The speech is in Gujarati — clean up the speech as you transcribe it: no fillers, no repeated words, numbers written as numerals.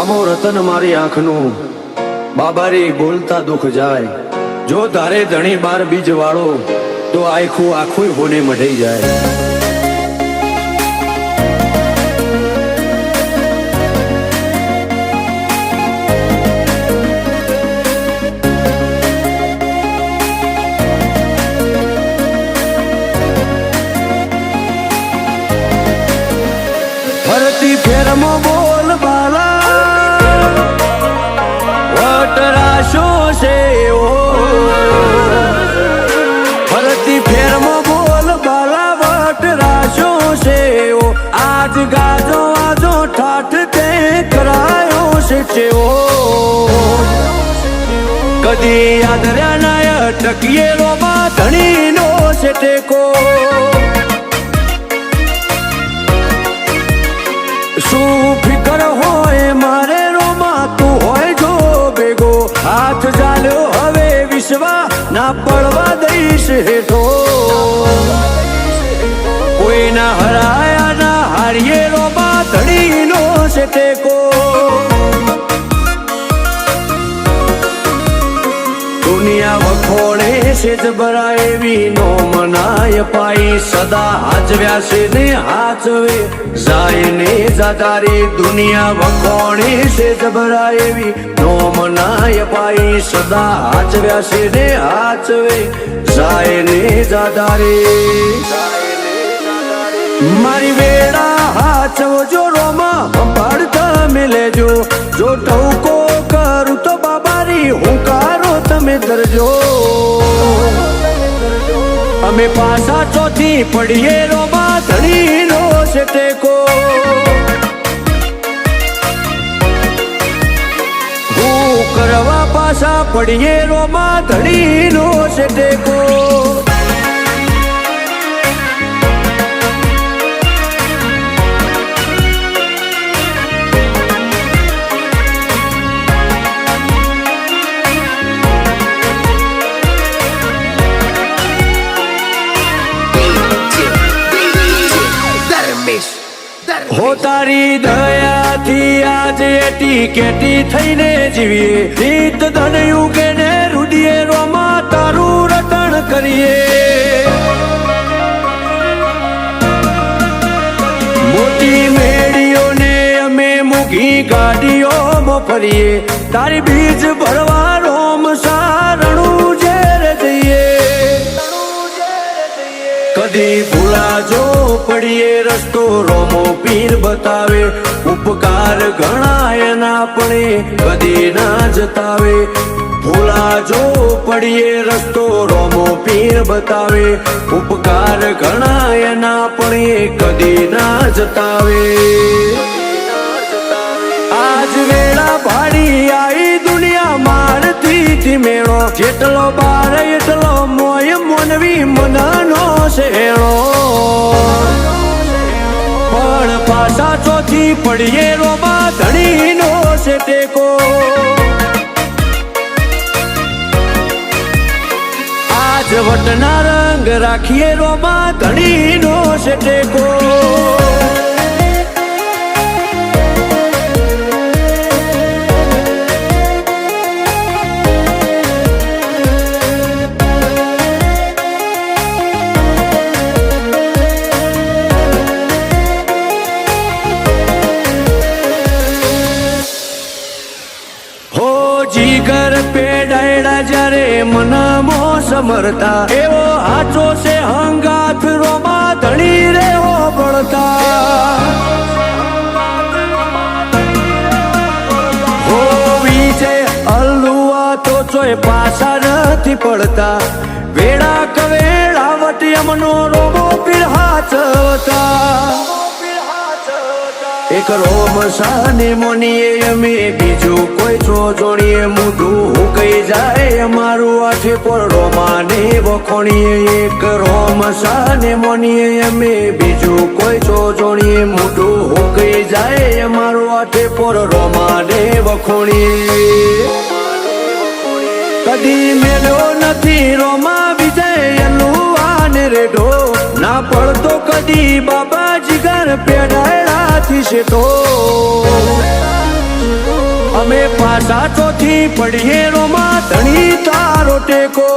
રામો રતન મારી આંખનું બાબારી બોલતા દુઃખ જાય જો તારે ધણી બાર બીજ વાળો તો આખું આખું હોને મઢાઈ જાય ફરતી ફેરમાં બોલ બાલા વટરાશો છે ફરતી ફેરમાં બોલ બાલા વટરાશો છે આજ ગાજો આજો ઠાઠ તે કરાયો છે ચેવો કદી યાદર્યા નાય ટકીએ રોમાં ધણીનો છે ટેકો શું ફિકર હોય મારે રોમા તું હોય જો ભેગો હાથ ચાલ્યો હવે વિશ્વા ના પડવા દઈશ હેઠો કોઈના હરાયા ના હારીએ રોમા ધણીનો છે ટેકો દુનિયા વખોડે છે જબરા એવી નો મનાય પાઈ સદા હાજવ્યા છે ને હાચવે જાય ને જાદારી દુનિયા વખોડે છે જબરા એવી નો મનાય પાઈ સદા હાજવ્યા છે ને હાચવે જાય ને જાદારી મારી વેળા હાચવજો રોમા સંભાળતા મેલેજો જો ટવકો કરું તો બાબારી હુંકારો તમે ધરજો અમે પાછા ચોથી પડીએ રોમા ધણીનો છે ટેકો હું કરવા પાછા પડીએ રોમા ધણીનો છે ટેકો હો તારી દયાથી આજે એટી કેટી થઈને જીવીએ રીત ધન યુગે ને રૂડીએ રોમા તારું રટણ કરીએ મોટી મેળીઓને અમે મૂકી ગાડીઓમાં ફરીએ તારી બીજ ભરવા રોમ સારણું ઝેર જઈએ કદી ભૂલાજો પડીએ રસ્તો રોમો પીર બતાવે ઉપકાર ઘણા એના પણ કદી ના જતાવે ભૂલાજો પડીએ રસ્તો રોમો પીર બતાવે ઉપકાર ઘણા એના પણ કદી ના જતાવે આજ વેળા ભાડી આઈ દુનિયા મારથી મેળો જેટલો બાર એટલો મોય મોનવી મનનો શેળો પણ પાછા ચોથી પડીએ રોમા ધણીનો છે ટેકો આજ વટના રંગ રાખીએ રોમા ધણીનો છે ટેકો જીગર પેડાયડા જ્યારે મનમો સમરતા એવો હાચો છે હંગાથ રોમા ધણી રેવો પડતા હો વિજય અલ્લુઆ તો ચોય પાછા નથી પડતા વેળા કવેળા વટી અમનો રોમો પીર હાચવતા એક રોમ સાને મોનીએ અમે બીજું કોઈ છો જોડીએ મૂઢું હુકાઈ જાય અમારું આઠે પર રોમાને વખોણીએ એક રોમ સાને મોનીએ અમે બીજું કોઈ છો જોડીએ મૂઢું હુકાઈ જાય અમારું આઠે પર રોમાને વખોણીએ કદી મેળ્યો નથી રોમા વિજય એનું આને રેઢો ના પડતો કદી બાબા જીગર પેડાયડાથી શેઠો અમે પાછા ચોથી પડીએ રોમાં ધણી તારો ટેકો